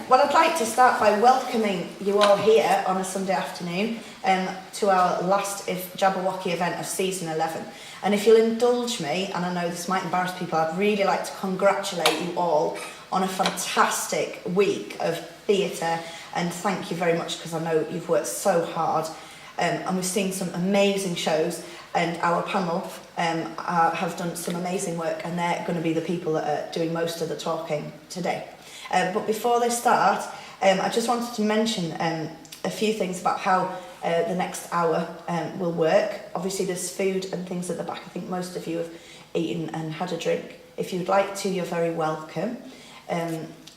Well, I'd like to start by welcoming you all here on a Sunday afternoon to our last Jabberwocky event of season 11. And if you'll indulge me, and I know this might embarrass people, I'd really like to congratulate you all on a fantastic week of theatre, and thank you very much because I know you've worked so hard. And we've seen some amazing shows, and our panel have done some amazing work, and they're going to be the people that are doing most of the talking today. But before they start, I just wanted to mention a few things about how the next hour will work. Obviously there's food and things at the back. I think most of you have eaten and had a drink. If you'd like to, you're very welcome.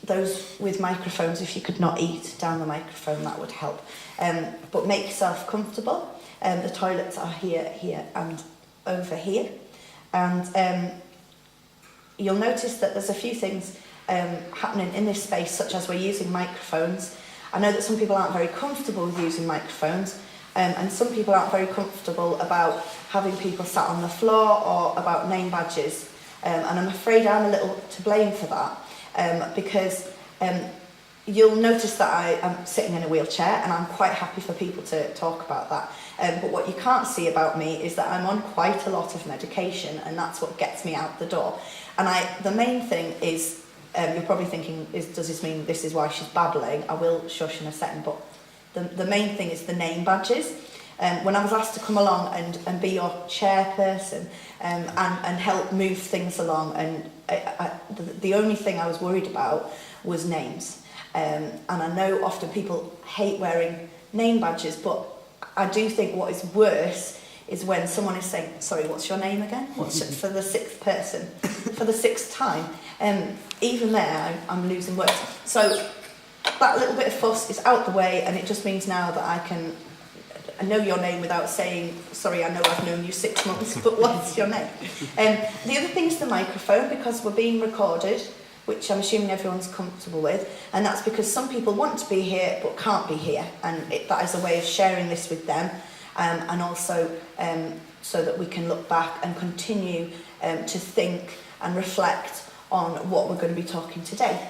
Those with microphones, if you could not eat down the microphone, that would help. But make yourself comfortable. The toilets are here and over here. And you'll notice that there's a few things happening in this space, such as we're using microphones. I know that some people aren't very comfortable with using microphones, and some people aren't very comfortable about having people sat on the floor or about name badges. And I'm afraid I'm a little to blame for that, because you'll notice that I am sitting in a wheelchair, and I'm quite happy for people to talk about that. But what you can't see about me is that I'm on quite a lot of medication, and that's what gets me out the door. And the main thing is, you're probably thinking, does this mean this is why she's babbling? I will shush in a second, but the main thing is the name badges. When I was asked to come along and be your chairperson and help move things along, and the only thing I was worried about was names. And I know often people hate wearing name badges, but I do think what is worse is when someone is saying, sorry, what's your name again? What's it, for the sixth person, for the sixth time. Even there, I'm losing words. So that little bit of fuss is out the way, and it just means now that I know your name without saying, sorry, I know I've known you 6 months, but what's your name? The other thing is the microphone, because we're being recorded, which I'm assuming everyone's comfortable with, and that's because some people want to be here but can't be here, and that is a way of sharing this with them, and also so that we can look back and continue to think and reflect on what we're going to be talking today,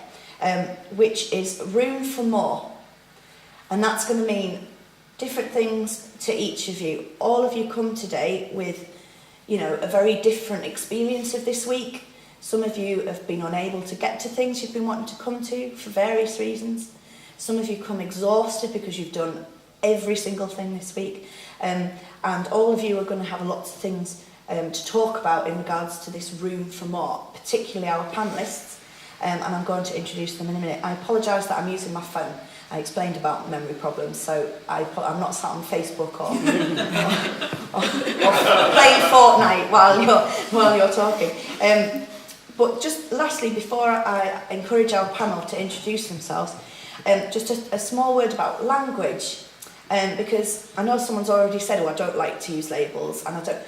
which is room for more. And that's going to mean different things to each of you. All of you come today with, a very different experience of this week. Some of you have been unable to get to things you've been wanting to come to for various reasons. Some of you come exhausted because you've done every single thing this week. And all of you are going to have lots of things to talk about in regards to this room for more, particularly our panellists, and I'm going to introduce them in a minute. I apologise that I'm using my phone. I explained about memory problems, so I'm not sat on Facebook or playing Fortnite while you're talking. But just lastly, before I encourage our panel to introduce themselves, just a small word about language, because I know someone's already said, I don't like to use labels, and I don't.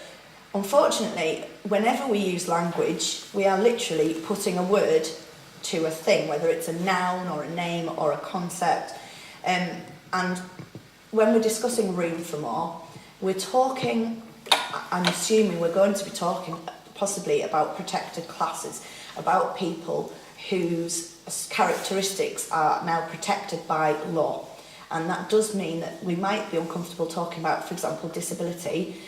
Unfortunately, whenever we use language, we are literally putting a word to a thing, whether it's a noun or a name or a concept. And when we're discussing room for more, we're talking, I'm assuming we're going to be talking possibly about protected classes, about people whose characteristics are now protected by law. And that does mean that we might be uncomfortable talking about, for example, disability.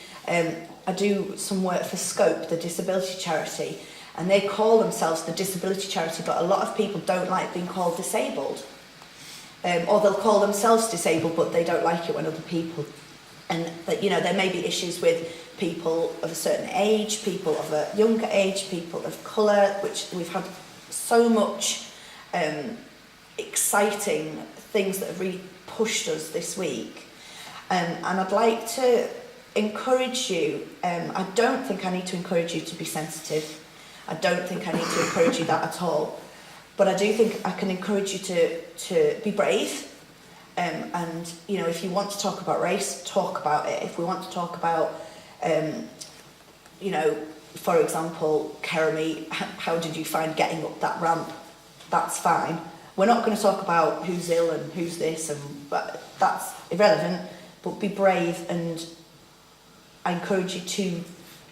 I do some work for Scope, the disability charity, and they call themselves the disability charity, but a lot of people don't like being called disabled. Or they'll call themselves disabled, but they don't like it when other people. And that, there may be issues with people of a certain age, people of a younger age, people of colour, which we've had so much exciting things that have really pushed us this week. And I'd like to encourage you, I don't think I need to encourage you to be sensitive. I don't think I need to encourage you that at all. But I do think I can encourage you to be brave. And, if you want to talk about race, talk about it. If we want to talk about, for example, Kerami, how did you find getting up that ramp? That's fine. We're not going to talk about who's ill and who's this, but that's irrelevant. But be brave, and I encourage you to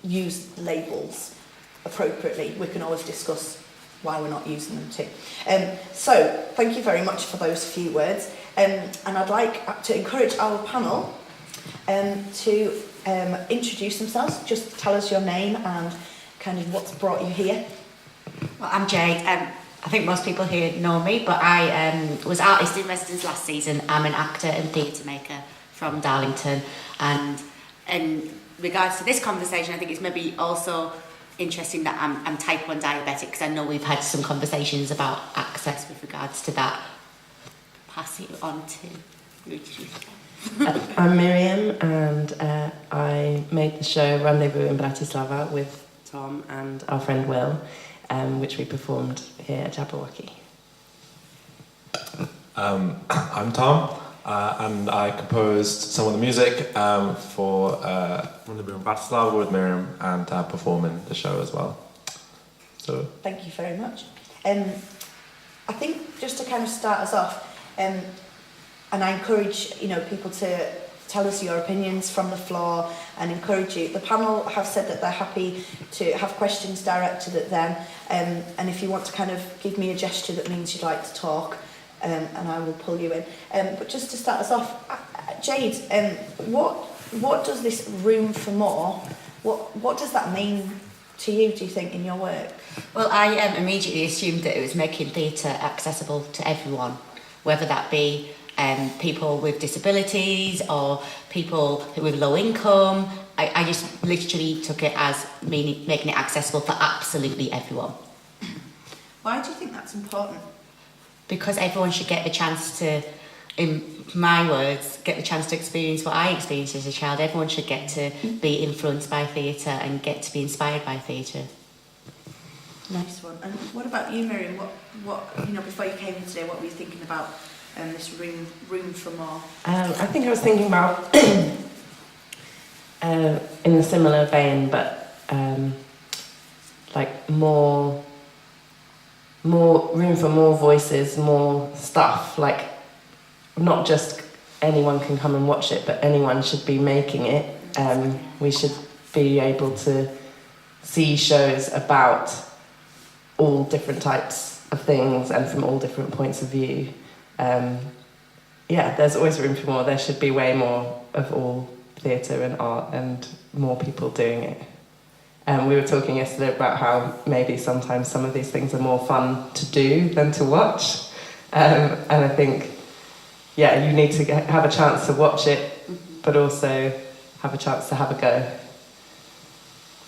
use labels appropriately. We can always discuss why we're not using them too. So thank you very much for those few words. And I'd like to encourage our panel to introduce themselves. Just tell us your name and kind of what's brought you here. Well, I'm Jade. I think most people here know me, but I was artist in residence last season. I'm an actor and theatre maker from Darlington. And in regards to this conversation, I think it's maybe also interesting that I'm type 1 diabetic, because I know we've had some conversations about access with regards to that. Pass it on to Ruchi. I'm Miriam, and I made the show Rendezvous in Bratislava with Tom and our friend Will, which we performed here at Jabberwocky. I'm Tom, and I composed some of the music for Rendezvous in Bratislava with Miriam, and perform in the show as well. So thank you very much. I think just to kind of start us off, and I encourage people to tell us your opinions from the floor and encourage you. The panel have said that they're happy to have questions directed at them, and if you want to kind of give me a gesture that means you'd like to talk, and I will pull you in. But just to start us off, Jade, what does this room for more, what does that mean to you, do you think, in your work? Well, I immediately assumed that it was making theatre accessible to everyone, whether that be people with disabilities or people with low income. I just literally took it as making it accessible for absolutely everyone. Why do you think that's important? Because everyone should get the chance to, in my words, get the chance to experience what I experienced as a child. Everyone should get to be influenced by theatre and get to be inspired by theatre. Nice one. And what about you, Miriam? What before you came in today, what were you thinking about this room for more? I think I was thinking about, in a similar vein, but like more room for more voices, more stuff. Like, not just anyone can come and watch it, but anyone should be making it. We should be able to see shows about all different types of things and from all different points of view. There's always room for more. There should be way more of all theatre and art and more people doing it. We were talking yesterday about how maybe sometimes some of these things are more fun to do than to watch. And I think, you need to have a chance to watch it, but also have a chance to have a go.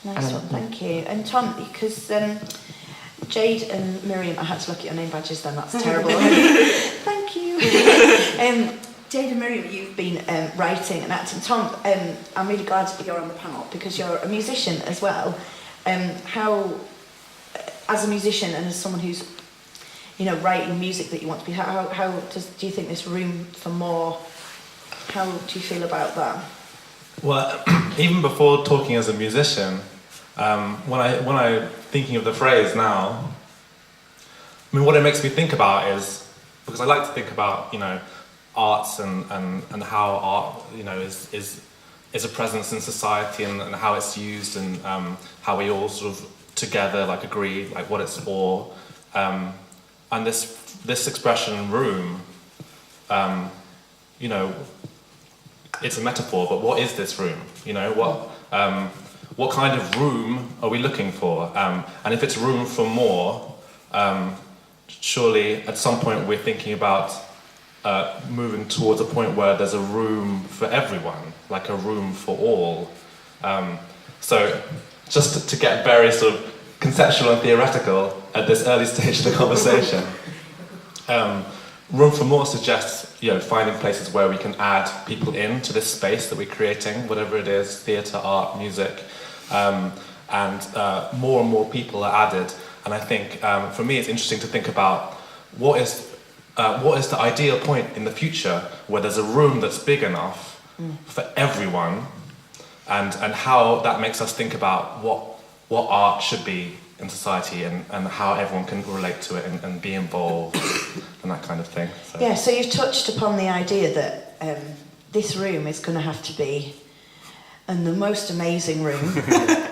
Nice one, thank you. And Tom, because Jade and Miriam, I had to look at your name badges then, that's terrible. Thank you. Jade and Miriam, you've been writing and acting. Tom, I'm really glad you're on the panel because you're a musician as well. How, as a musician and as someone who's, writing music that you want to be, how do you think this room for more, how do you feel about that? well, even before talking as a musician, when I thinking of the phrase now, I mean, what it makes me think about is, because I like to think about, arts and how art, is a presence in society and how it's used and how we all sort of together agree what it's for. And this expression room, it's a metaphor, but what is this room? What kind of room are we looking for? And if it's room for more, surely at some point we're thinking about moving towards a point where there's a room for everyone, like a room for all. So just to get very sort of conceptual and theoretical at this early stage of the conversation, room for more suggests finding places where we can add people into this space that we're creating, whatever it is, theatre, art, music, and more and more people are added. And I think for me it's interesting to think about what is the ideal point in the future where there's a room that's big enough for everyone, and how that makes us think about what art should be in society and how everyone can relate to it and be involved and that kind of thing. So. Yeah, so you've touched upon the idea that this room is going to have to be the most amazing room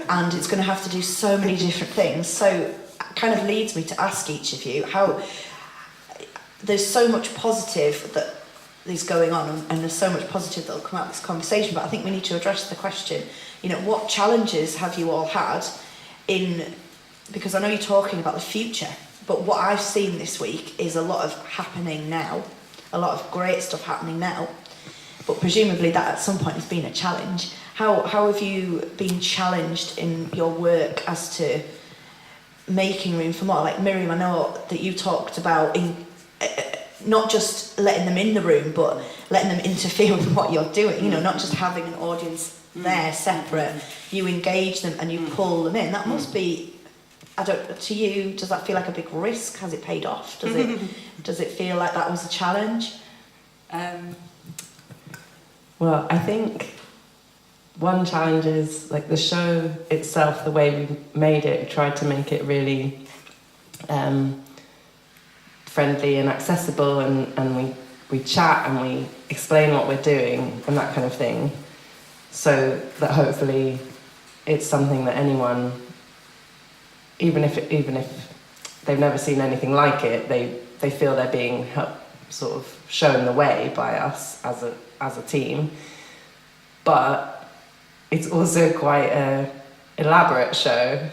and it's going to have to do so many different things. So kind of leads me to ask each of you how there's so much positive that is going on, and there's so much positive that will come out of this conversation, but I think we need to address the question, you know, what challenges have you all had because I know you're talking about the future, but what I've seen this week is a lot of happening now, a lot of great stuff happening now, but presumably that at some point has been a challenge. How have you been challenged in your work as to making room for more? Like Miriam, I know that you talked about not just letting them in the room, but letting them interfere with what you're doing, you know, not just having an audience there separate. You engage them and you pull them in. That must be, to you, does that feel like a big risk? Has it paid off? Does it feel like that was a challenge? Well, I think one challenge is like the show itself, the way we made it, we tried to make it really friendly and accessible, and we chat and we explain what we're doing and that kind of thing, so that hopefully it's something that anyone, even if they've never seen anything like it, they feel they're being sort of shown the way by us as a team. But it's also quite a elaborate show,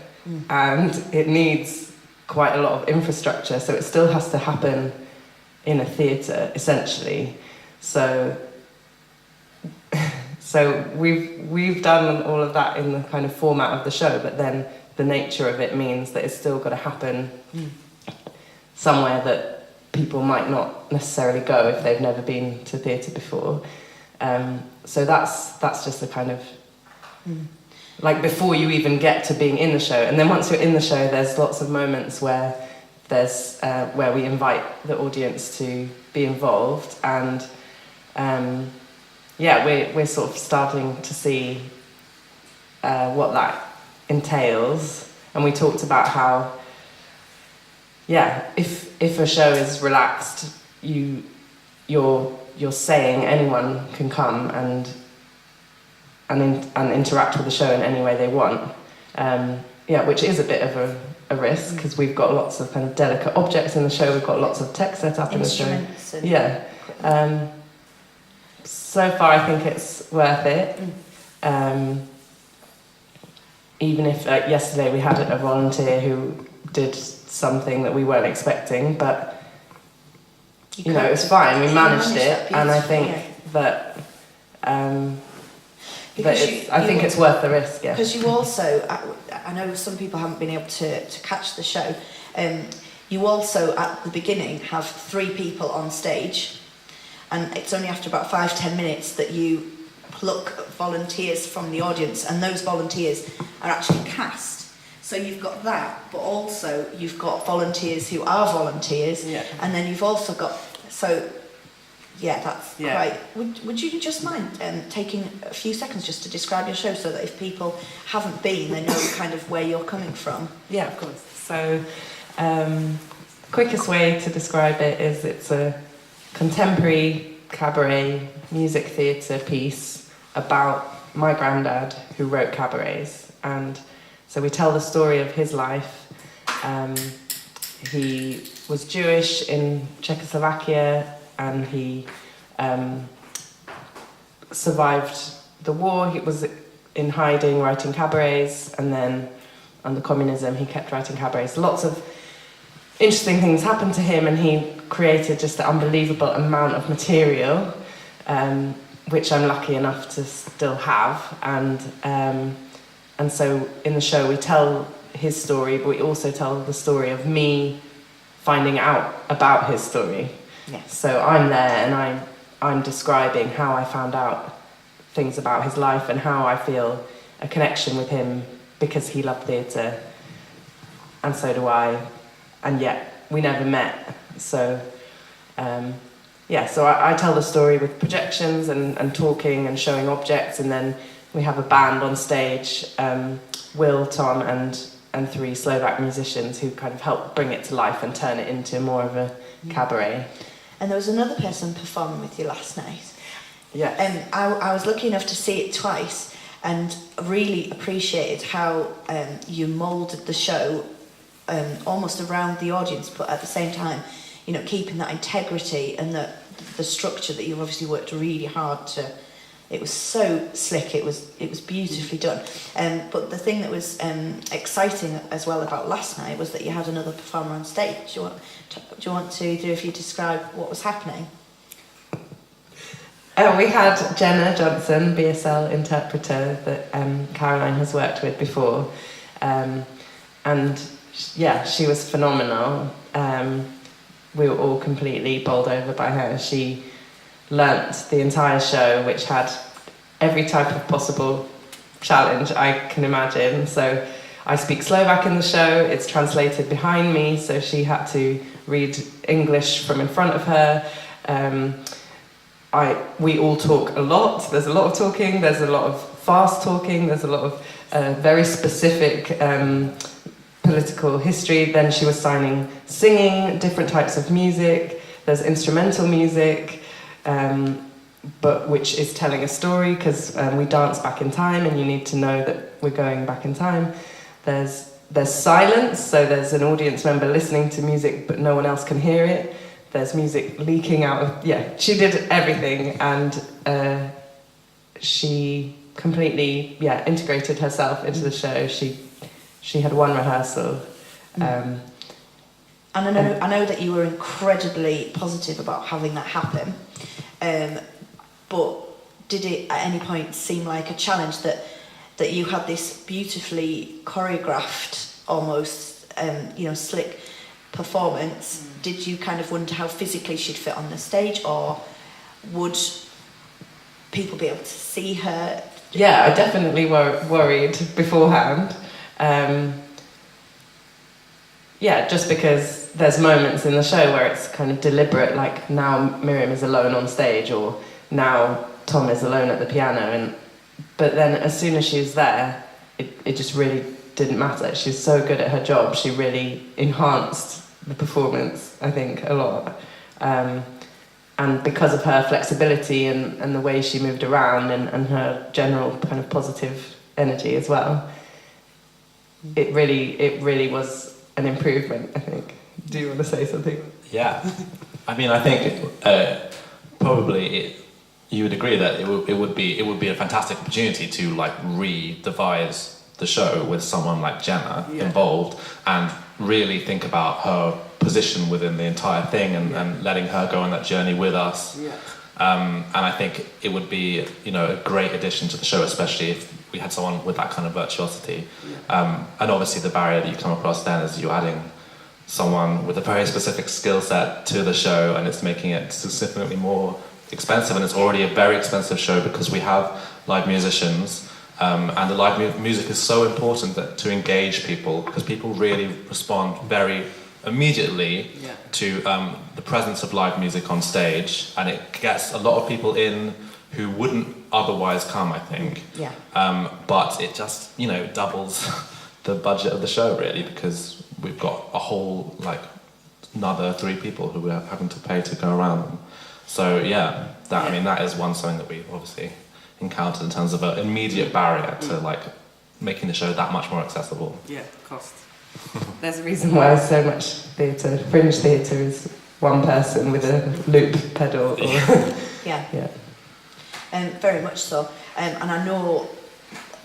and it needs quite a lot of infrastructure, so it still has to happen in a theatre essentially. So we've done all of that in the kind of format of the show, but then the nature of it means that it's still got to happen somewhere that people might not necessarily go if they've never been to theatre before. So that's just a kind of like before you even get to being in the show, and then once you're in the show, there's lots of moments where we invite the audience to be involved, and we're sort of starting to see what that entails. And we talked about how if a show is relaxed, you're saying anyone can come and interact with the show in any way they want, which is a bit of a risk, because we've got lots of kind of delicate objects in the show, we've got lots of tech set up in the show. So far I think it's worth it. Even if yesterday we had a volunteer who did something that we weren't expecting, but you know, it was fine, we managed it, and I think that I think it's worth the risk, Because you also, I know some people haven't been able to catch the show, you also at the beginning have 3 people on stage, and it's only after about 5-10 minutes that you pluck volunteers from the audience, and those volunteers are actually cast. So you've got that, but also you've got volunteers who are volunteers, and then you've also got, quite. Would you just mind taking a few seconds just to describe your show, so that if people haven't been, they know kind of where you're coming from? Yeah, of course. So, quickest way to describe it is it's a contemporary cabaret music theatre piece about my granddad who wrote cabarets, and so we tell the story of his life. He was Jewish in Czechoslovakia, and he survived the war. He was in hiding writing cabarets, and then under communism he kept writing cabarets. Lots of interesting things happened to him, and he created just an unbelievable amount of material, which I'm lucky enough to still have, and so in the show we tell his story, but we also tell the story of me finding out about his story. So I'm there and I'm describing how I found out things about his life and how I feel a connection with him because he loved theatre and so do I, and yet we never met. So I tell the story with projections and talking and showing objects, and then we have a band on stage, Will, Tom and 3 Slovak musicians who kind of help bring it to life and turn it into more of a cabaret. And there was another person performing with you last night. Yeah. And I was lucky enough to see it twice, and really appreciated how you moulded the show almost around the audience, but at the same time, you know, keeping that integrity and the structure that you've obviously worked really hard to. It was so slick. It was beautifully done. But the thing that was exciting as well about last night was that you had another performer on stage. Do you want to if you describe what was happening? We had Jenna Johnson, BSL interpreter that Caroline has worked with before, and yeah, she was phenomenal. We were all completely bowled over by her. She learnt the entire show, which had every type of possible challenge I can imagine. So I speak Slovak in the show, it's translated behind me, so she had to read English from in front of her. We all talk a lot, there's a lot of talking, there's a lot of fast talking, there's a lot of very specific political history. Then she was singing different types of music, there's instrumental music, but which is telling a story, because we dance back in time and you need to know that we're going back in time. There's silence, so there's an audience member listening to music but no one else can hear it. There's music leaking out of, she did everything, and she completely integrated herself into the show. She had one rehearsal. And I know that you were incredibly positive about having that happen, but did it at any point seem like a challenge that you had this beautifully choreographed, almost slick performance? Did you kind of wonder how physically she'd fit on the stage, or would people be able to see her? Yeah, I definitely worried beforehand. Just because there's moments in the show where it's kind of deliberate, like now Miriam is alone on stage, or now Tom is alone at the piano, but then as soon as she was there, it just really didn't matter. She's so good at her job, she really enhanced the performance, I think, a lot. And because of her flexibility and the way she moved around and her general kind of positive energy as well, it really was an improvement, I think. Do you want to say something? Yeah. I mean, I think probably you would agree that it would be a fantastic opportunity to like redevise the show with someone like Jenna involved, and really think about her position within the entire thing, and letting her go on that journey with us. And I think it would be a great addition to the show, especially if we had someone with that kind of virtuosity. And obviously the barrier that you come across then is you're adding someone with a very specific skill set to the show, and it's making it significantly more expensive, and it's already a very expensive show because we have live musicians, and the live music is so important to engage people, because people really respond very immediately to the presence of live music on stage, and it gets a lot of people in who wouldn't otherwise come, I think. But it just doubles the budget of the show, really, because we've got a whole another 3 people who we're having to pay to go around them. So I mean that is something that we obviously encountered in terms of an immediate barrier to making the show that much more accessible. Cost. There's a reason why so much theatre, fringe theatre, is one person with a loop pedal. Very much so. And I know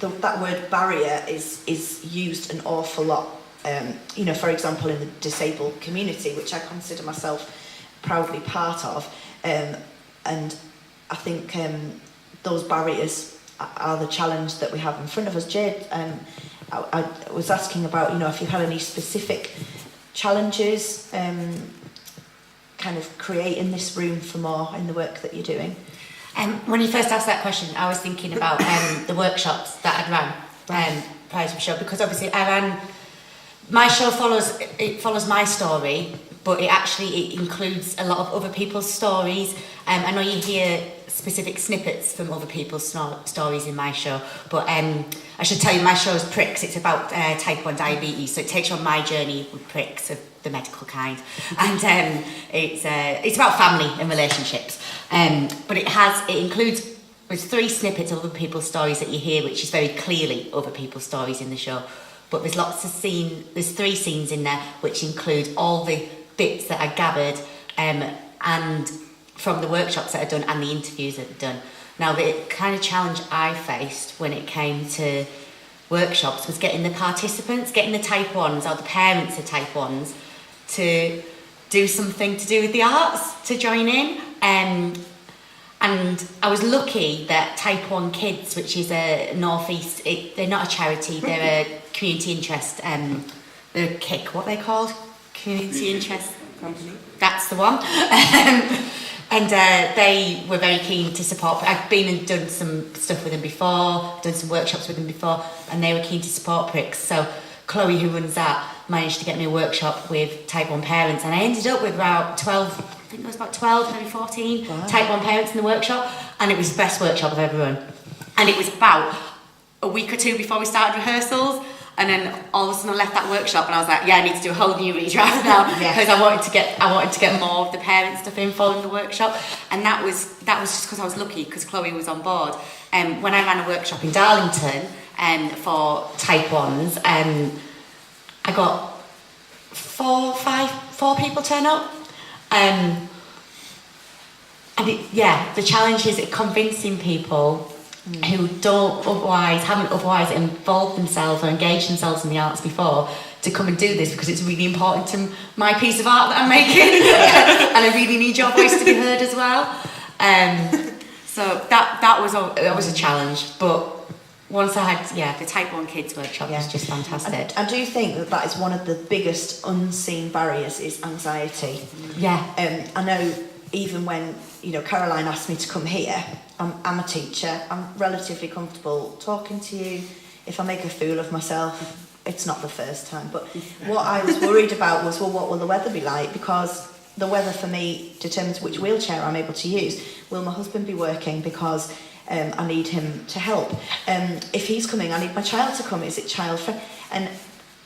that word barrier is used an awful lot. For example, in the disabled community, which I consider myself proudly part of, and I think those barriers are the challenge that we have in front of us. Jade, I was asking about, if you had any specific challenges kind of creating this room for more in the work that you're doing. When you first asked that question, I was thinking about the workshops that I'd ran prior to the show, because obviously my show follows my story, but it includes a lot of other people's stories. I know you hear specific snippets from other people's stories in my show, but I should tell you, my show is Pricks. It's about type 1 diabetes, so it takes you on my journey with pricks of the medical kind, and it's about family and relationships. But it includes there's 3 snippets of other people's stories that you hear, which is very clearly other people's stories in the show. but there's there's 3 scenes in there which include all the bits that I gathered and from the workshops that I've done and the interviews that I've done. Now, the kind of challenge I faced when it came to workshops was getting the participants, getting the type 1s or the parents of type 1s to do something to do with the arts, to join in. And I was lucky that Type 1 Kids, which is a North-East, they're not a charity, they're a community interest, they're a KIC, what are they called? Community Interest Company. That's the one. And they were very keen to support. I've been and done some stuff with them before, done some workshops with them before, and they were keen to support Pricks. So Chloe, who runs that, managed to get me a workshop with Type 1 parents, and I ended up with about 12, I think it was about 12, maybe 14 Type 1 parents in the workshop, and it was the best workshop I've ever run. And it was about a week or 2 before we started rehearsals, and then all of a sudden I left that workshop and I was like, yeah, I need to do a whole new redraft now because I wanted to get more of the parent stuff in following the workshop, and that was just because I was lucky because Chloe was on board. When I ran a workshop in Darlington for Type 1s, I got 4 people turn up. And the challenge is convincing people who haven't otherwise involved themselves or engaged themselves in the arts before to come and do this, because it's really important to my piece of art that I'm making. And I really need your voice to be heard as well. So that was a challenge, but once I had the Type 1 Kids workshop was just fantastic. I do think that is one of the biggest unseen barriers is anxiety. Yeah. I know even when Caroline asked me to come here, I'm a teacher, I'm relatively comfortable talking to you. If I make a fool of myself, it's not the first time. But what I was worried about was, well, what will the weather be like? Because the weather for me determines which wheelchair I'm able to use. Will my husband be working because I need him to help? If he's coming, I need my child to come. Is it child friendly? And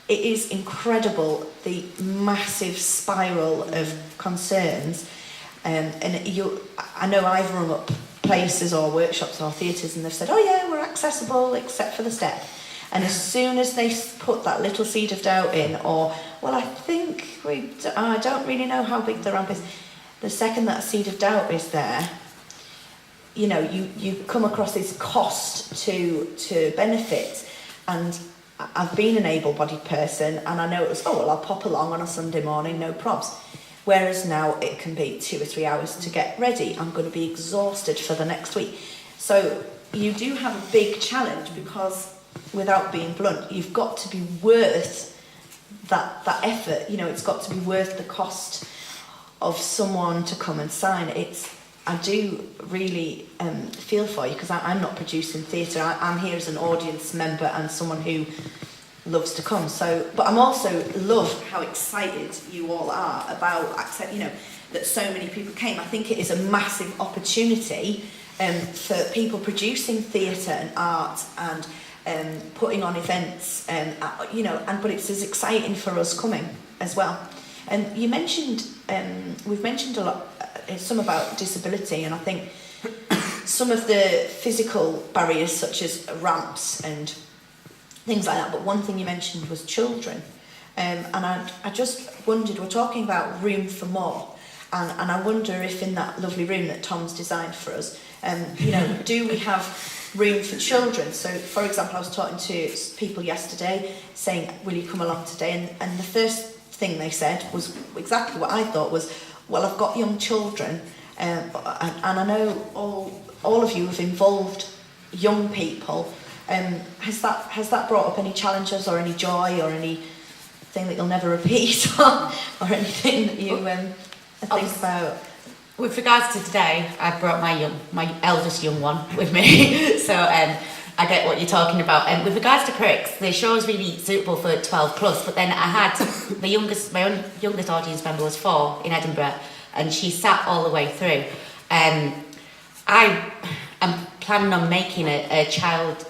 it is incredible, the massive spiral of concerns. I know I've rung up places or workshops or theatres and they've said, oh yeah, we're accessible except for the step. And as soon as they put that little seed of doubt in, or, well, I think I don't really know how big the ramp is, the second that seed of doubt is there, you come across this cost to benefit. And I've been an able-bodied person, and I know it was, I'll pop along on a Sunday morning, no probs. Whereas now it can be 2 or 3 hours to get ready. I'm going to be exhausted for the next week. So you do have a big challenge because, without being blunt, you've got to be worth that effort. It's got to be worth the cost of someone to come and sign. I do really feel for you because I'm not producing theatre. I'm here as an audience member and someone who loves to come. So, but I'm also love how excited you all are about that so many people came. I think it is a massive opportunity for people producing theatre and art and putting on events, but it's as exciting for us coming as well. And you mentioned, we've mentioned a lot, some about disability, and I think some of the physical barriers such as ramps and things like that, but one thing you mentioned was children. And I just wondered, we're talking about room for more, and I wonder if in that lovely room that Tom's designed for us, do we have room for children? So, for example, I was talking to people yesterday saying, will you come along today? And the first thing they said was exactly what I thought was, well, I've got young children, and I know all of you have involved young people. Has that brought up any challenges or any joy or anything that you'll never repeat or anything that you think about? With regards to today, I brought my eldest young one with me, so I get what you're talking about. And with regards to Pricks, the show is really suitable for 12 plus, but then I had my youngest audience member was 4 in Edinburgh, and she sat all the way through. I'm planning on making a child,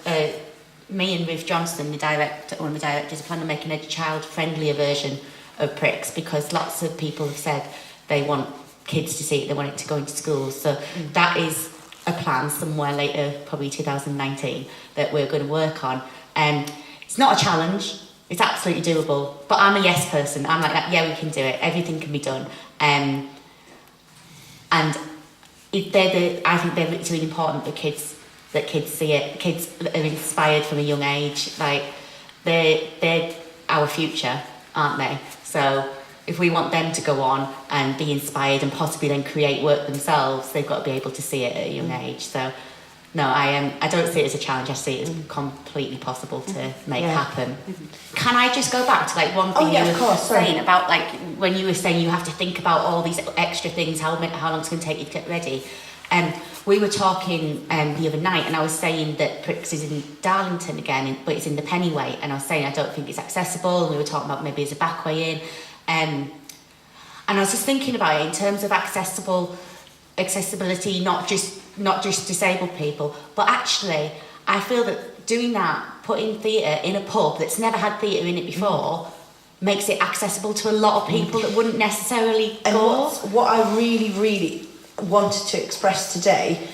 me and Ruth Johnston, one of the directors, are planning on making a child-friendlier version of Pricks, because lots of people have said they want kids to see it, they want it to go into schools. So that is a plan somewhere later, probably 2019, that we're going to work on. It's not a challenge. it's absolutely doable. But I'm a yes person. I'm like, yeah, we can do it. Everything can be done. And I think it's really important that kids see it. Kids are inspired from a young age. Like they're our future, aren't they? So if we want them to go on and be inspired and possibly then create work themselves, they've got to be able to see it at a young age. So no, I don't see it as a challenge. I see it as completely possible to make happen. Can I just go back to like one thing you were saying about like when you were saying you have to think about all these extra things, how long it's going to take you to get ready. We were talking the other night, and I was saying that Pricks is in Darlington again, but it's in the Pennyway, and I was saying I don't think it's accessible, and we were talking about maybe as a back way in. And I was just thinking about it in terms of accessibility, not just disabled people, but actually I feel that doing that, putting theatre in a pub that's never had theatre in it before, makes it accessible to a lot of people that wouldn't necessarily go. And what I really wanted to express today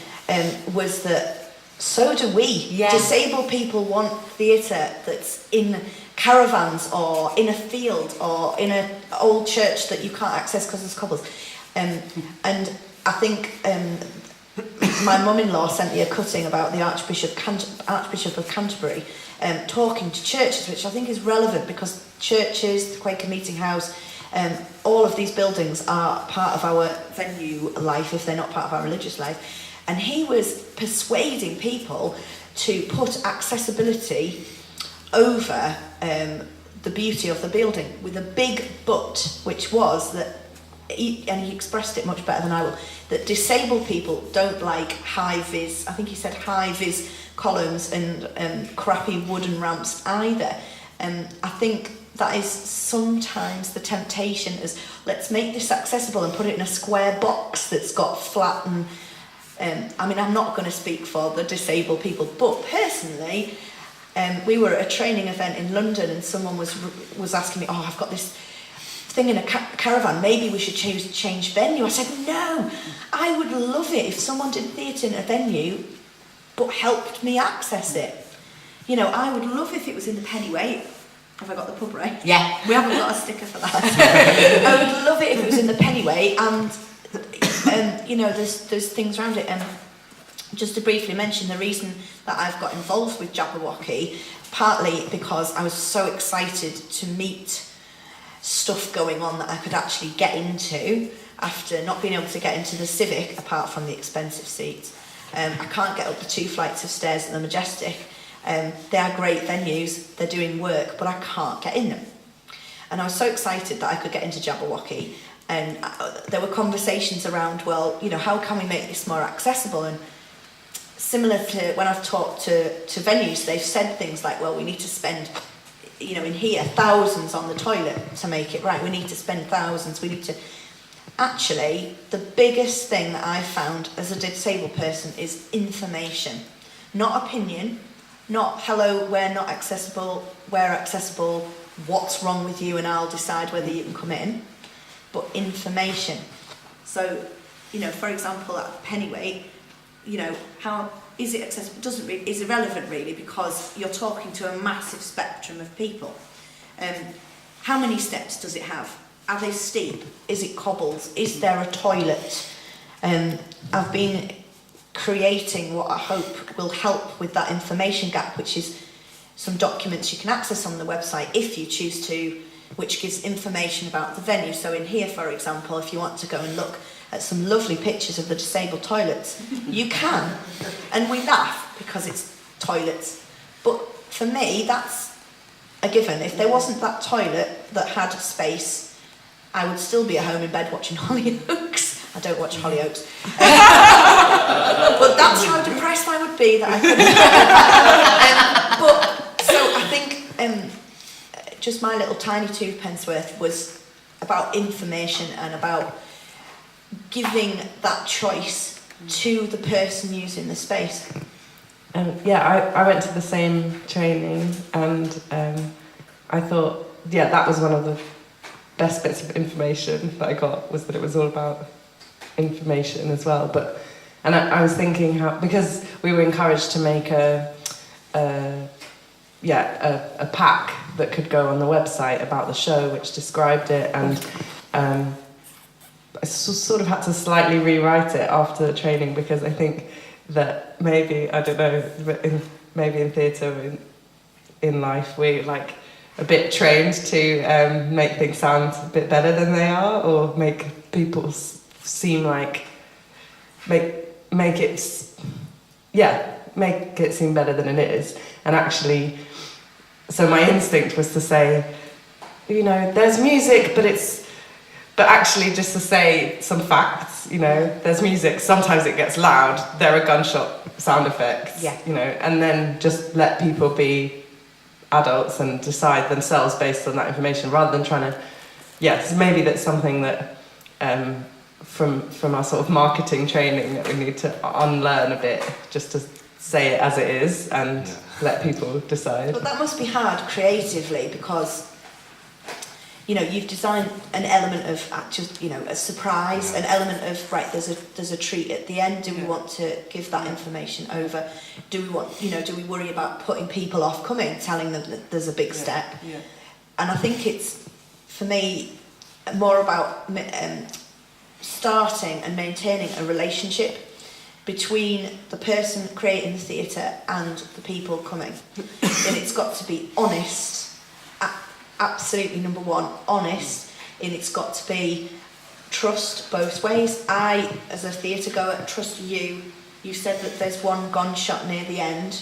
was that so do we. Yeah. Disabled people want theatre that's in caravans or in a field or in an old church that you can't access because there's cobbles. And I think my mum-in-law sent me a cutting about the Archbishop of Canterbury talking to churches, which I think is relevant because churches, the Quaker Meeting House, all of these buildings are part of our venue life if they're not part of our religious life. And he was persuading people to put accessibility over the beauty of the building with a big but, which was that, and he expressed it much better than I will, that disabled people don't like high-vis, I think he said high-vis columns and crappy wooden ramps either. I think that is sometimes the temptation is, let's make this accessible and put it in a square box that's got flat and... I mean, I'm not going to speak for the disabled people, but personally, we were at a training event in London and someone was asking me, oh, I've got this thing in a caravan, maybe we should change venue. I said, no, I would love it if someone did theatre in a venue but helped me access it. You know, I would love if it was in the Pennyway. Have I got the pub right? Yeah. We haven't got a sticker for that. I would love it if it was in the Pennyway, and you know, there's things around it. And just to briefly mention the reason that I've got involved with Jabberwocky, partly because I was so excited to meet stuff going on that I could actually get into after not being able to get into the Civic apart from the expensive seats. I can't get up the 2 flights of stairs at the Majestic. They are great venues, they're doing work, but I can't get in them. And I was so excited that I could get into Jabberwocky, and there were conversations around, well, you know, how can we make this more accessible? And similar to when I've talked to venues, they've said things like, well, we need to spend, you know, in here, thousands on the toilet to make it right. We need to spend thousands, we need to... Actually, the biggest thing that I've found as a disabled person is information, not opinion, not, hello, we're not accessible, we're accessible, what's wrong with you and I'll decide whether you can come in, but information. So, you know, for example, at Pennyway, you know, how is it accessible? Is irrelevant really, because you're talking to a massive spectrum of people. How many steps does it have? Are they steep? Is it cobbles? Is there a toilet? I've been creating what I hope will help with that information gap, which is some documents you can access on the website if you choose to, which gives information about the venue. So in here, for example, if you want to go and look at some lovely pictures of the disabled toilets, you can. And we laugh because it's toilets. But for me, that's a given. If there wasn't that toilet that had space, I would still be at home in bed watching Hollyoaks. I don't watch Hollyoaks. But that's how depressed I would be that I couldn't. But so I think just my little tiny 2 pence worth was about information and about giving that choice to the person using the space. Yeah, I went to the same training, and I thought, yeah, that was one of the best bits of information that I got, was that it was all about information as well. But I was thinking how, because we were encouraged to make a pack that could go on the website about the show, which described it, and I sort of had to slightly rewrite it after the training, because I think that maybe, I don't know, but maybe in theatre, in life, we're like a bit trained to make things sound a bit better than they are, or make people seem like, make it seem better than it is. And actually, so my instinct was to say, you know, there's music, but actually just to say some facts, you know, there's music, sometimes it gets loud, there are gunshot sound effects, you know, and then just let people be adults and decide themselves based on that information, rather than trying to, yes, maybe that's something that from our sort of marketing training that we need to unlearn a bit, just to say it as it is and let people decide. But that must be hard creatively, because you know, you've designed an element of just, you know, a surprise, an element of, right, there's a treat at the end. Do we want to give that information over? Do we want, you know, do we worry about putting people off coming, telling them that there's a big step? Yeah. And I think it's, for me, more about starting and maintaining a relationship between the person creating the theatre and the people coming. And it's got to be honest. Absolutely, number one, honest, and it's got to be trust both ways. I, as a theatre goer, trust you. You said that there's one gunshot near the end.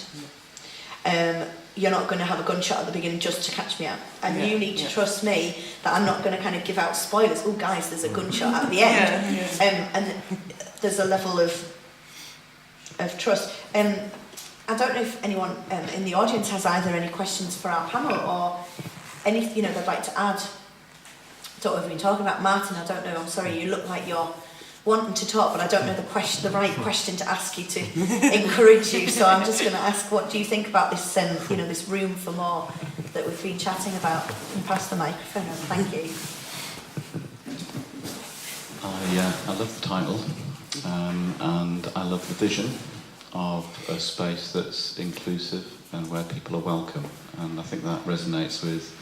You're not going to have a gunshot at the beginning just to catch me out. And you need to trust me that I'm not going to kind of give out spoilers. Oh, guys, there's a gunshot at the end. And there's a level of trust. I don't know if anyone in the audience has either any questions for our panel or any, you know, they'd like to add. I don't know if we've been talking about Martin. I don't know. I'm sorry. You look like you're wanting to talk, but I don't know the right question to ask you to encourage you. So I'm just going to ask, what do you think about this? You know, this room for more that we've been chatting about. And pass the microphone. Thank you. I love the title, and I love the vision of a space that's inclusive and where people are welcome. And I think that resonates with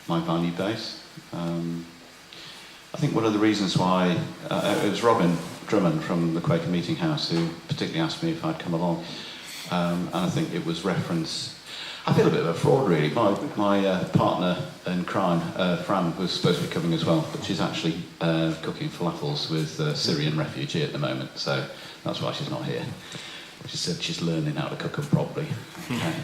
my value base. I think one of the reasons why it was Robin Drummond from the Quaker Meeting House who particularly asked me if I'd come along, and I think it was reference. I feel a bit of a fraud, really. My partner in crime, Fran, was supposed to be coming as well, but she's actually cooking falafels with a Syrian refugee at the moment, so that's why she's not here. She said she's learning how to cook them properly. Okay.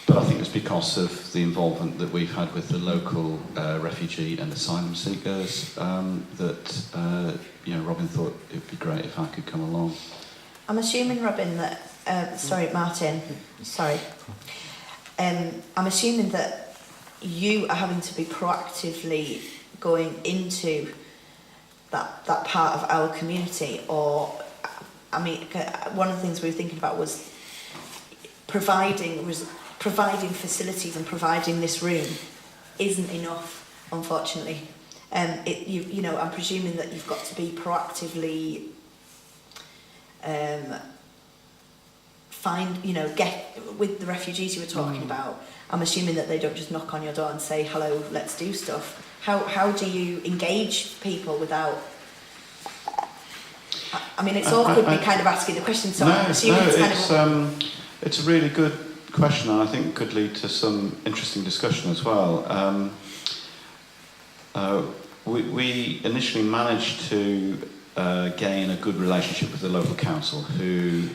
But I think it's because of the involvement that we've had with the local refugee and asylum seekers that you know, Robin thought it would be great if I could come along. I'm assuming, Robin, that sorry, Martin. Sorry. I'm assuming that you are having to be proactively going into that part of our community, or I mean, one of the things we were thinking about was providing facilities and providing this room isn't enough, unfortunately. You know, I'm presuming that you've got to be proactively get with the refugees you were talking about. I'm assuming that they don't just knock on your door and say, hello, let's do stuff. How do you engage people without... I mean, it's awkward me kind of asking the question, so I'm assuming it's kind of... It's a really good question, and I think could lead to some interesting discussion as well. We initially managed to gain a good relationship with the local council, who,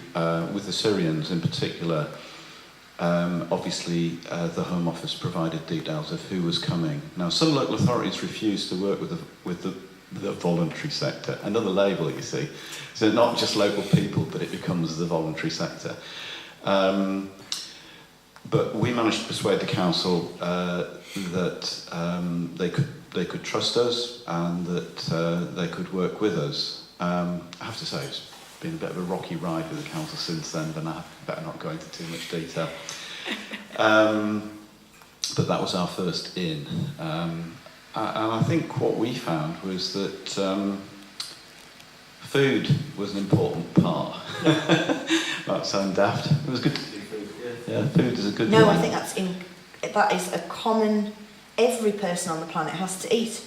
with the Syrians in particular, obviously the Home Office provided details of who was coming. Now, some local authorities refused to work with the voluntary sector, another label, you see. So not just local people, but it becomes the voluntary sector. But we managed to persuade the council that they could trust us and that they could work with us. I have to say it's been a bit of a rocky ride with the council since then, but I better not go into too much detail. But that was our first in. And I think what we found was that food was an important part. That sounds daft. It was good to see food. Yeah, food is a good thing. I think that's that is a common, every person on the planet has to eat.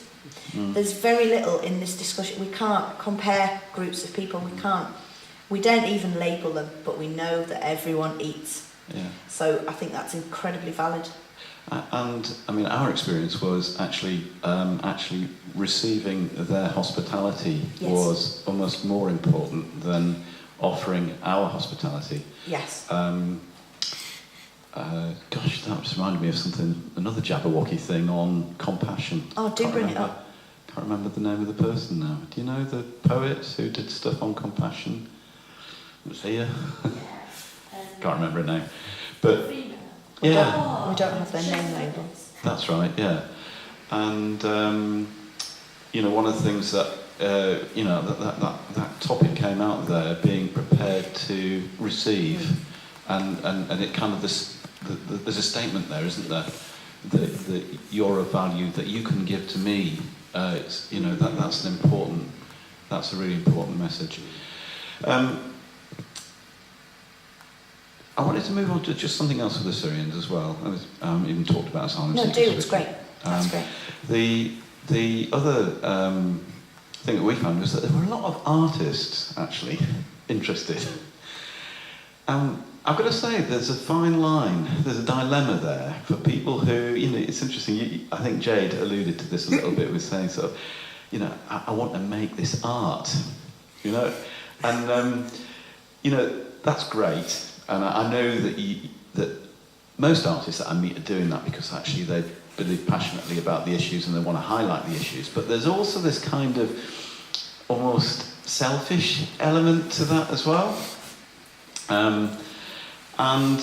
There's very little in this discussion. We can't compare groups of people. We don't even label them, but we know that everyone eats. Yeah. So I think that's incredibly valid. And I mean, our experience was actually receiving their hospitality Yes. was almost more important than offering our hospitality. Yes. Gosh, that just reminded me of something, another Jabberwocky thing on compassion. Oh, do bring it up. Can't remember the name of the person now. Do you know the poet who did stuff on compassion? It was here. Can't remember her name. But yeah. We don't have their name labels. That's right, yeah. And, you know, one of the things that, you know, that topic came out there, being prepared to receive. And it kind of, there's a statement there, isn't there? That you're a value that you can give to me. It's, you know, that's a really important message. I wanted to move on to just something else with the Syrians as well. I even talked about asylum No, seekers. do, it's great. That's great. The other thing that we found was that there were a lot of artists actually interested. I've got to say, there's a fine line, there's a dilemma there for people who, you know, it's interesting. I think Jade alluded to this a little bit with saying sort of, you know, I want to make this art, you know, and you know, that's great. And I know that most artists that I meet are doing that because actually they believe passionately about the issues and they want to highlight the issues. But there's also this kind of almost selfish element to that as well. And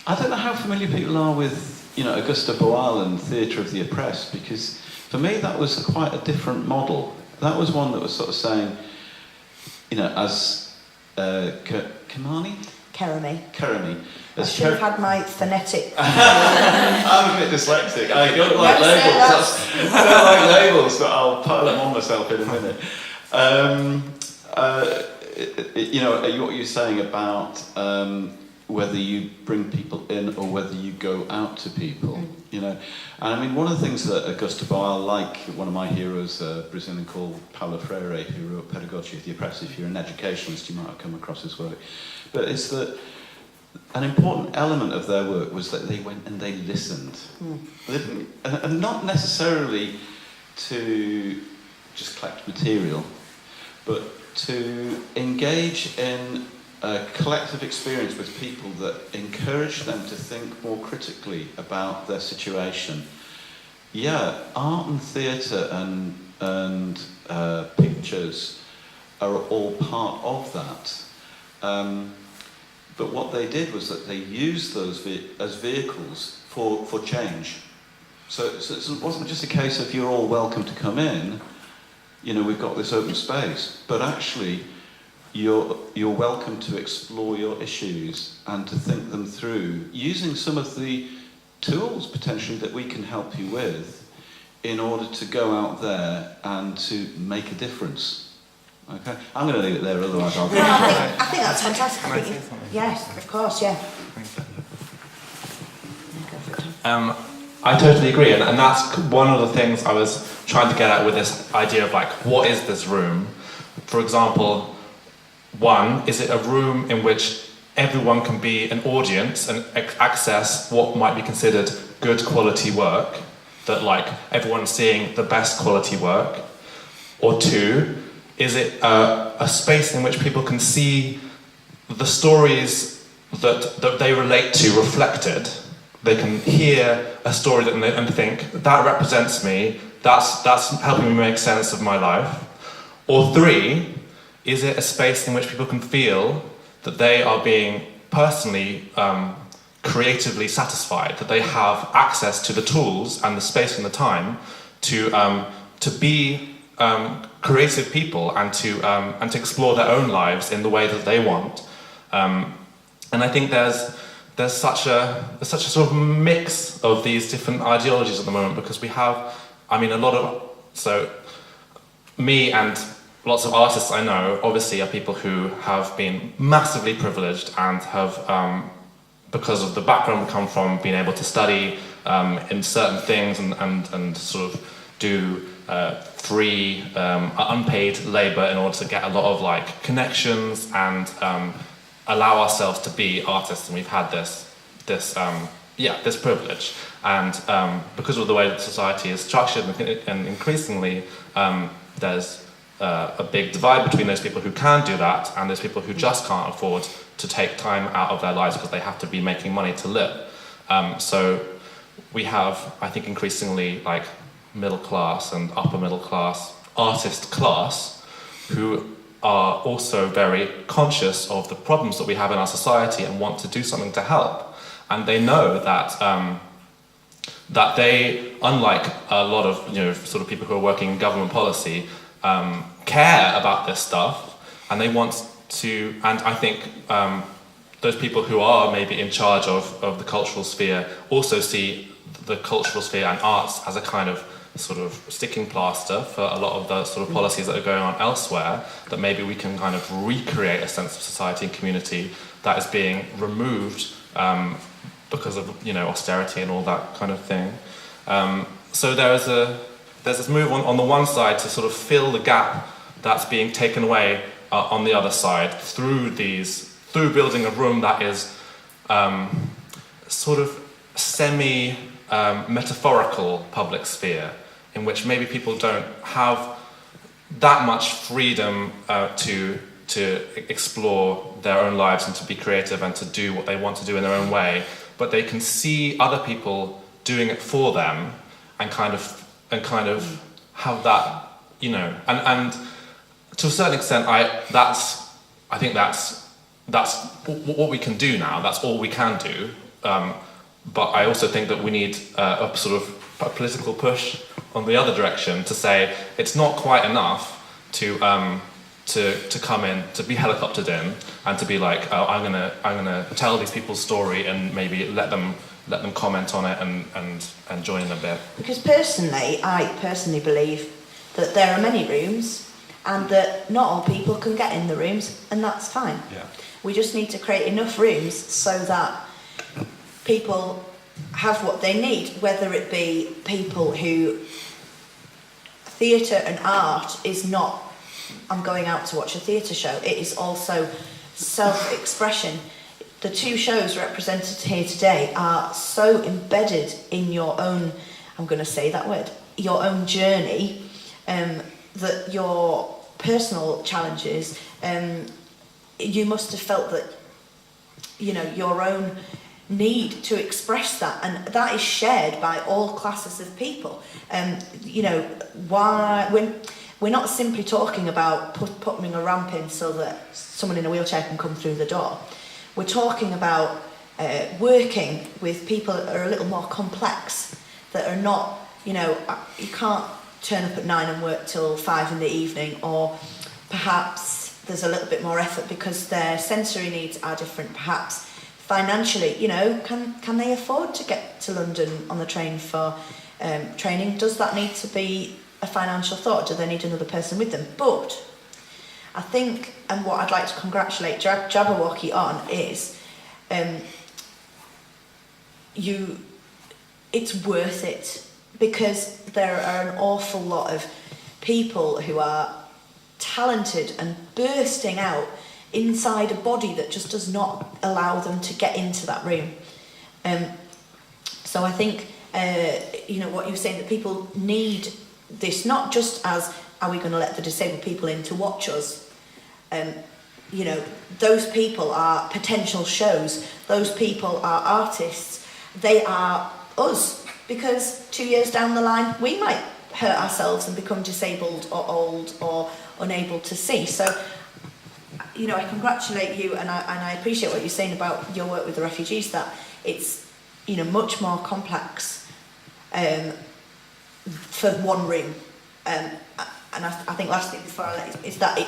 I don't know how familiar people are with, you know, Augusta Boal and Theatre of the Oppressed, because for me that was quite a different model. That was one that was sort of saying, you know, as Kerami. I should have had my phonetic. I'm a bit dyslexic. I don't like labels. I don't like labels, but I'll pile them on myself in a minute. You know, what you're saying about whether you bring people in or whether you go out to people, you know. And I mean, one of the things that Augusta Boal, like one of my heroes, a Brazilian called Paulo Freire, who wrote Pedagogy of the Oppressed, if you're an educationalist, you might have come across his work. But it's that an important element of their work was that they went and they listened. They didn't, and not necessarily to just collect material, but to engage in a collective experience with people that encourage them to think more critically about their situation. Yeah, art and theatre and pictures are all part of that. But what they did was that they used those as vehicles for change. So it wasn't just a case of you're all welcome to come in, you know, we've got this open space, but actually you're welcome to explore your issues and to think them through using some of the tools potentially that we can help you with in order to go out there and to make a difference. Okay, I'm going to leave it there, otherwise I'll... No, I think that's fantastic. Can I say something? Yes, of course, yeah. I totally agree, and that's one of the things I was trying to get at with this idea of like, what is this room? For example, one, is it a room in which everyone can be an audience and access what might be considered good quality work, that like everyone's seeing the best quality work? Or two, is it a space in which people can see the stories that they relate to reflected? They can hear a story and think, that represents me, that's helping me make sense of my life. Or three, is it a space in which people can feel that they are being personally, creatively satisfied, that they have access to the tools and the space and the time to be creative people and to explore their own lives in the way that they want. And I think there's such a sort of mix of these different ideologies at the moment, because we have, I mean, me and lots of artists I know obviously are people who have been massively privileged and have, because of the background we come from, been able to study in certain things and sort of do free, unpaid labour in order to get a lot of like connections and allow ourselves to be artists. And we've had this privilege. And because of the way that society is structured, and increasingly there's a big divide between those people who can do that and those people who just can't afford to take time out of their lives because they have to be making money to live. So we have, I think, increasingly like middle class and upper middle class artist class who are also very conscious of the problems that we have in our society and want to do something to help. And they know that that they, unlike a lot of sort of people who are working in government policy, care about this stuff, and they want to. And I think those people who are maybe in charge of the cultural sphere also see the cultural sphere and arts as a kind of sort of sticking plaster for a lot of the sort of policies that are going on elsewhere, that maybe we can kind of recreate a sense of society and community that is being removed because of austerity and all that kind of thing. So there's this move on the one side to sort of fill the gap that's being taken away on the other side through building a room that is sort of metaphorical public sphere, in which maybe people don't have that much freedom to explore their own lives and to be creative and to do what they want to do in their own way, but they can see other people doing it for them and kind of have that, and to a certain extent, I think that's what we can do now. That's all we can do. But I also think that we need a sort of a political push on the other direction to say it's not quite enough to come in, to be helicoptered in, and to be like, oh, I'm gonna tell these people's story and maybe let them comment on it and join in a bit. Because I personally believe that there are many rooms and that not all people can get in the rooms, and that's fine. Yeah. We just need to create enough rooms so that people have what they need, whether it be people who theatre and art is not, I'm going out to watch a theatre show, it is also self-expression. The two shows represented here today are so embedded in your own, I'm going to say that word, your own journey, that your personal challenges, you must have felt that, your own need to express that, and that is shared by all classes of people. Why when we're not simply talking about putting a ramp in so that someone in a wheelchair can come through the door. We're talking about working with people that are a little more complex, that are not, you can't turn up at 9 and work till 5 in the evening, or perhaps there's a little bit more effort because their sensory needs are different, perhaps financially, can they afford to get to London on the train for training? Does that need to be a financial thought? Do they need another person with them? But I think, and what I'd like to congratulate Jabberwocky on is, it's worth it, because there are an awful lot of people who are talented and bursting out inside a body that just does not allow them to get into that room. So I think, what you were saying, that people need this, not just as, are we going to let the disabled people in to watch us? Those people are potential shows. Those people are artists. They are us, because 2 years down the line, we might hurt ourselves and become disabled or old or unable to see. So, I congratulate you, and I appreciate what you're saying about your work with the refugees, that it's, much more complex for one room. And I think last thing before I let you, is that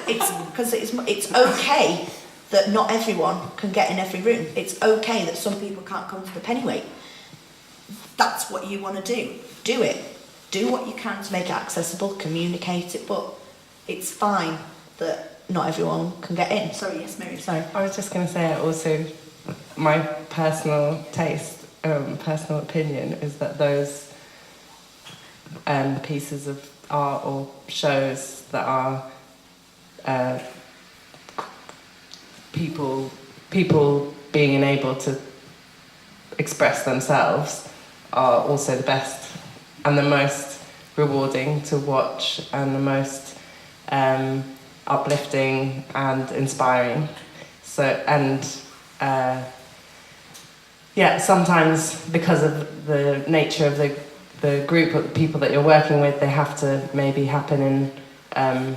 it's because it's okay that not everyone can get in every room. It's okay that some people can't come to the Pennyweight. That's what you want to do. Do it. Do what you can to make it accessible, communicate it, but it's fine that not everyone can get in. Sorry, yes, Mary, sorry. I was just going to say, also, my personal taste personal opinion is that those pieces of art or shows that are people being enabled to express themselves are also the best and the most rewarding to watch and the most uplifting and inspiring. So, and sometimes because of the nature of the group of people that you're working with, they have to maybe happen in a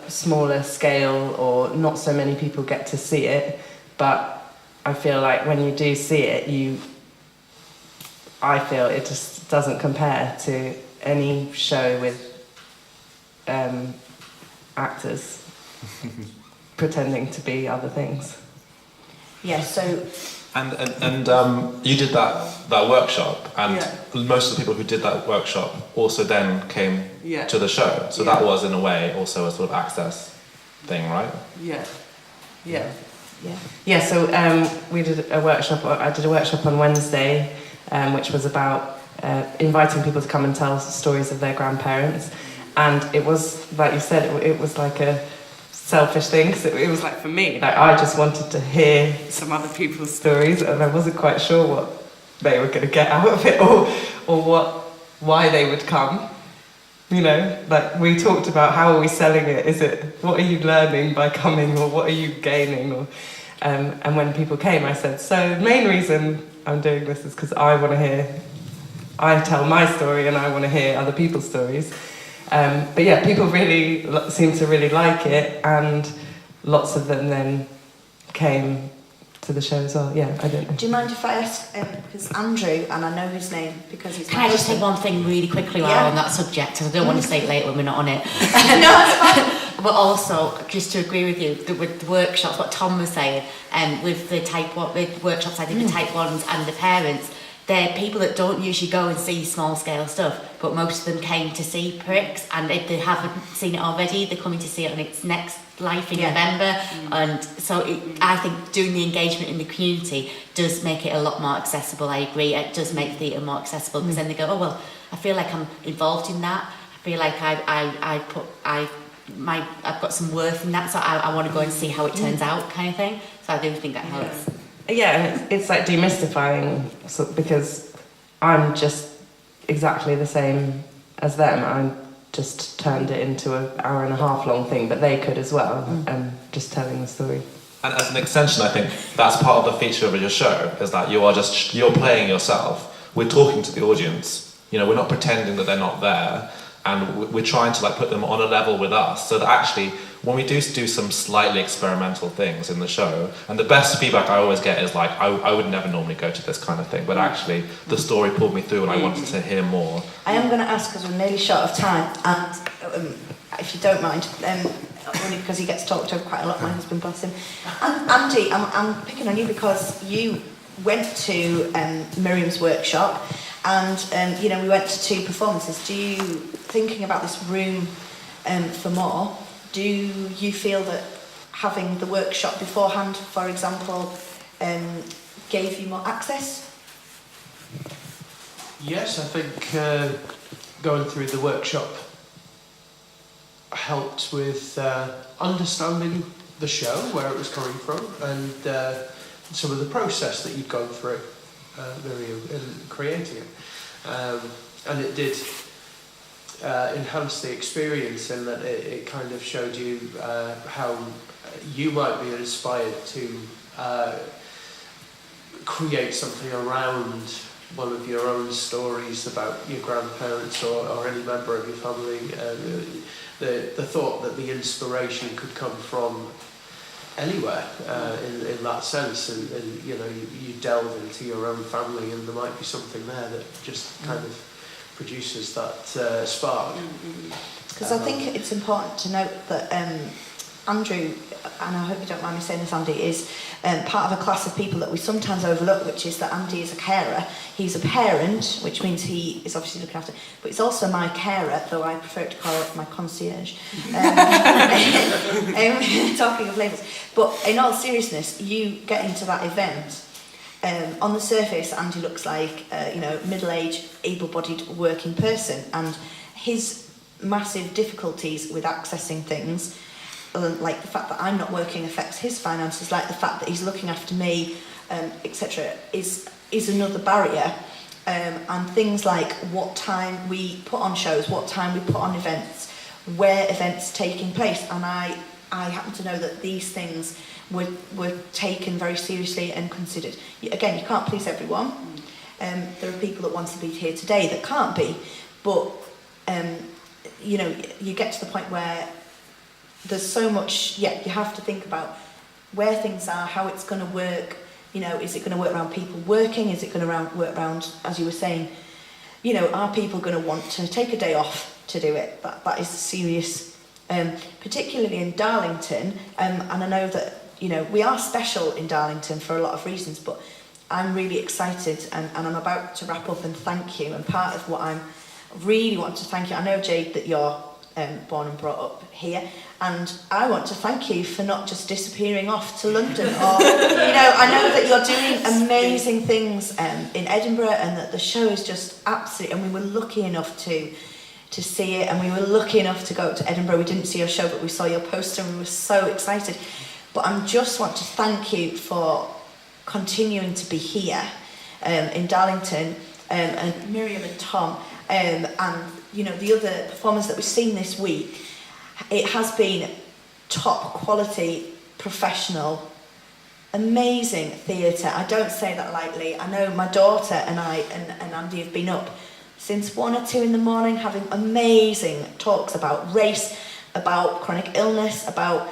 smaller scale, or not so many people get to see it. But I feel like when you do see it, I feel it just doesn't compare to any show with actors pretending to be other things. Yeah, so... And you did that workshop, and most of the people who did that workshop also then came to the show. So that was, in a way, also a sort of access thing, right? So we did a workshop. I did a workshop on Wednesday, which was about inviting people to come and tell stories of their grandparents. And it was, like you said, it was like a selfish thing, because it was like, for me, like, I just wanted to hear some other people's stories, and I wasn't quite sure what they were going to get out of it, or why they would come. Like, we talked about, how are we selling it? What are you learning by coming, or what are you gaining? Or and when people came, I said, so the main reason I'm doing this is because I tell my story and I want to hear other people's stories. But people really seem to really like it, and lots of them then came to the show as well. I don't know. Do you mind if I ask, because Andrew, and I know his name because he's... Can I just say one thing really quickly while we're on that subject, because I don't want to say it later when we're not on it. No, it's fine. But also, just to agree with you, with the workshops, what Tom was saying, with the workshops I did with Type 1s and the parents, they're people that don't usually go and see small scale stuff, but most of them came to see Pricks, and if they haven't seen it already, they're coming to see it on its next life in November. And so I think doing the engagement in the community does make it a lot more accessible. I agree, it does make theatre more accessible, because then they go, oh well, I feel like I'm involved in that, I feel like I've got some worth in that, so I want to go and see how it turns out, kind of thing. So I do think that helps. It's like demystifying, because I'm just exactly the same as them. I just turned it into an hour and a half long thing, but they could as well, just telling the story. And as an extension, I think that's part of the feature of your show, is that you're playing yourself. We're talking to the audience. We're not pretending that they're not there, and we're trying to put them on a level with us, so that actually, when we do some slightly experimental things in the show, and the best feedback I always get is I would never normally go to this kind of thing, but actually the story pulled me through and I wanted to hear more. I am going to ask, because we're nearly short of time, and if you don't mind, only because he gets talked over quite a lot, my husband, bless him. And Andy, I'm picking on you because you went to Miriam's workshop, and we went to 2 performances. Thinking about this room for more, do you feel that having the workshop beforehand, for example, gave you more access? Yes, I think going through the workshop helped with understanding the show, where it was coming from, and some of the process that you'd gone through, Miriam, in creating it. And it did enhance the experience, in that it kind of showed you how you might be inspired to create something around one of your own stories about your grandparents or any member of your family. The thought that the inspiration could come from anywhere in that sense, and you delve into your own family, and there might be something there that just kind of produces that spark. Because I think it's important to note that Andrew, and I hope you don't mind me saying this, Andy, is part of a class of people that we sometimes overlook, which is that Andy is a carer. He's a parent, which means he is obviously looking after, but he's also my carer, though I prefer to call it my concierge. Talking of labels. But in all seriousness, you get into that event on the surface, Andy looks like middle-aged, able-bodied working person, and his massive difficulties with accessing things, like the fact that I'm not working affects his finances, like the fact that he's looking after me, etc., is another barrier. And things like what time we put on shows, what time we put on events, where events are taking place, and I happen to know that these things were taken very seriously and considered. Again, you can't please everyone. There are people that want to be here today that can't be, but you get to the point where there's so much. You have to think about where things are, how it's going to work. Is it going to work around people working? Is it going to work around, as you were saying, are people going to want to take a day off to do it? That is serious, particularly in Darlington. And I know that, we are special in Darlington for a lot of reasons, but I'm really excited and I'm about to wrap up and thank you. And part of what I'm really want to thank you, I know, Jade, that you're born and brought up here, and I want to thank you for not just disappearing off to London, or I know that you're doing amazing things in Edinburgh, and that the show is just absolutely, and we were lucky enough to see it, and we were lucky enough to go up to Edinburgh. We didn't see your show, but we saw your poster and we were so excited. But I just want to thank you for continuing to be here in Darlington, and Miriam and Tom, and the other performers that we've seen this week. It has been top quality, professional, amazing theatre. I don't say that lightly. I know my daughter and I and Andy have been up since 1 or 2 in the morning having amazing talks about race, about chronic illness, about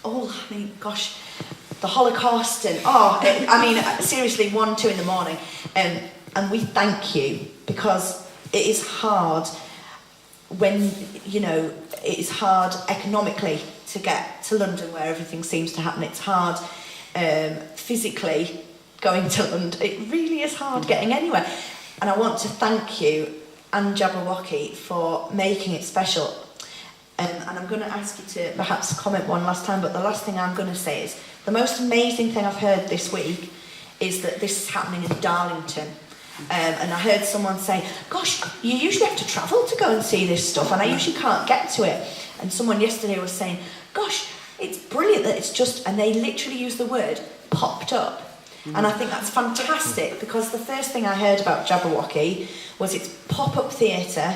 the Holocaust, and seriously, 1, 2 in the morning, and we thank you, because it is hard when it is hard economically to get to London, where everything seems to happen. It's hard physically going to London. It really is hard getting anywhere, and I want to thank you and Jabberwocky for making it special. And I'm going to ask you to perhaps comment one last time, but the last thing I'm going to say is the most amazing thing I've heard this week is that this is happening in Darlington. And I heard someone say, gosh, you usually have to travel to go and see this stuff, and I usually can't get to it. And someone yesterday was saying, gosh, it's brilliant that it's just, and they literally used the word, popped up. And I think that's fantastic, because the first thing I heard about Jabberwocky was its pop-up theatre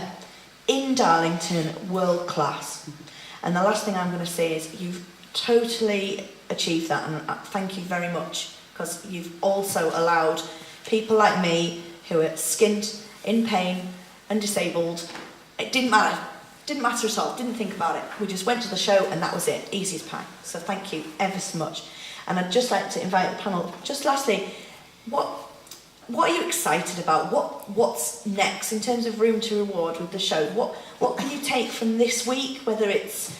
in Darlington, world class. And the last thing I'm going to say is you've totally achieved that, and thank you very much, because you've also allowed people like me who are skint, in pain and disabled. It didn't matter at all, didn't think about it. We just went to the show and that was it, easy as pie. So thank you ever so much. And I'd just like to invite the panel, just lastly, what are you excited about? What's next in terms of Room to Reward with the show? What can you take from this week, whether it's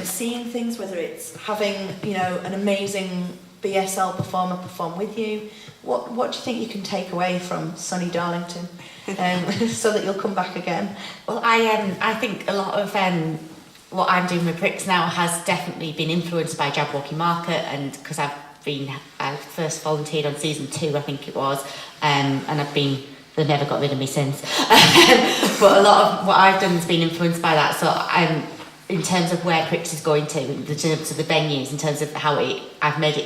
seeing things, whether it's having an amazing BSL performer perform with you? What do you think you can take away from sunny Darlington, so that you'll come back again? Well, I think a lot of what I'm doing with Pricks now has definitely been influenced by Jabberwocky Market, and because I first volunteered on season 2, I think it was, and they've never got rid of me since. But a lot of what I've done has been influenced by that. So in terms of where Pricks is going to, in terms of the venues, in terms of how I've made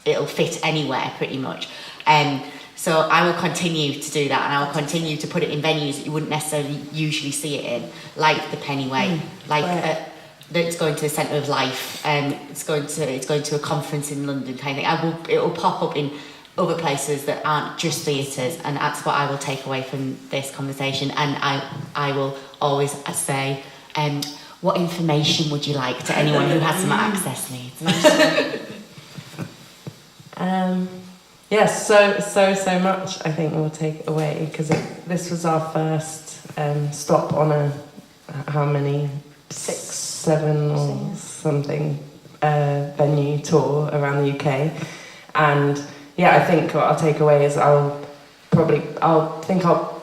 it'll fit anywhere pretty much. So I will continue to do that, and I will continue to put it in venues that you wouldn't necessarily usually see it in, like the Pennyway, it's going to the Centre of Life, it's going to a conference in London kind of thing. It will pop up in other places that aren't just theatres, and that's what I will take away from this conversation. And I will always say, what information would you like to anyone who has some access needs? Yes, so much I think we'll take away, because this was our first stop on how many? 6, 7 or something venue tour around the UK. And I think what I'll take away is I'll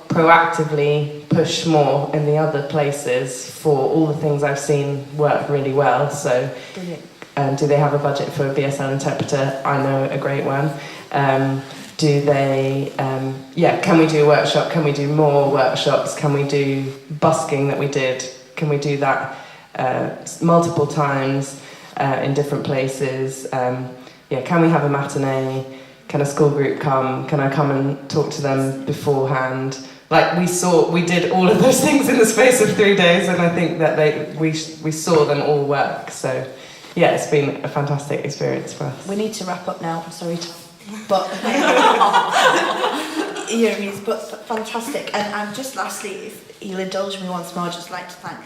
proactively push more in the other places for all the things I've seen work really well. So do they have a budget for a BSL interpreter? I know a great one. Do they, can we do a workshop? Can we do more workshops? Can we do busking that we did? Can we do that multiple times in different places? Can we have a matinee? Can a school group come? Can I come and talk to them beforehand? Like we did all of those things in the space of 3 days, and I think that we saw them all work. So yeah, it's been a fantastic experience for us. We need to wrap up now. I'm sorry, Tom. But but fantastic. And just lastly, if you'll indulge me once more, I'd just like to thank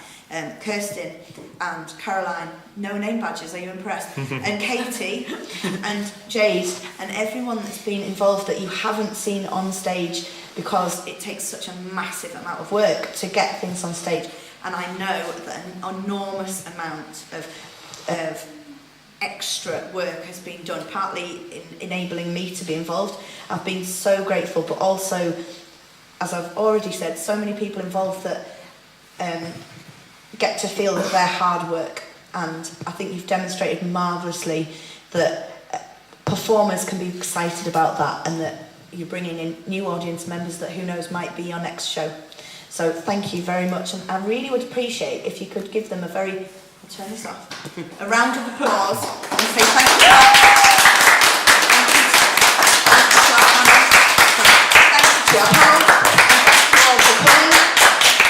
Kirsten and Caroline, no name badges, are you impressed? And Katie and Jade and everyone that's been involved that you haven't seen on stage, because it takes such a massive amount of work to get things on stage. And I know that an enormous amount of extra work has been done, partly in enabling me to be involved. I've been so grateful, but also, as I've already said, so many people involved that get to feel that their hard work, and I think you've demonstrated marvellously that performers can be excited about that, and that you're bringing in new audience members that, who knows, might be your next show. So thank you very much, and I really would appreciate if you could give them a very, I'll turn this off, a round of applause and say thank you. Thank you to our panel.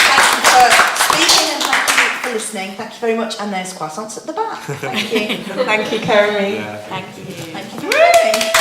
Thank you for speaking, and thank you for listening. Thank you very much. And there's croissants at the back. Thank you. Thank you, Kerami. Yeah. Thank you. Thank you for coming.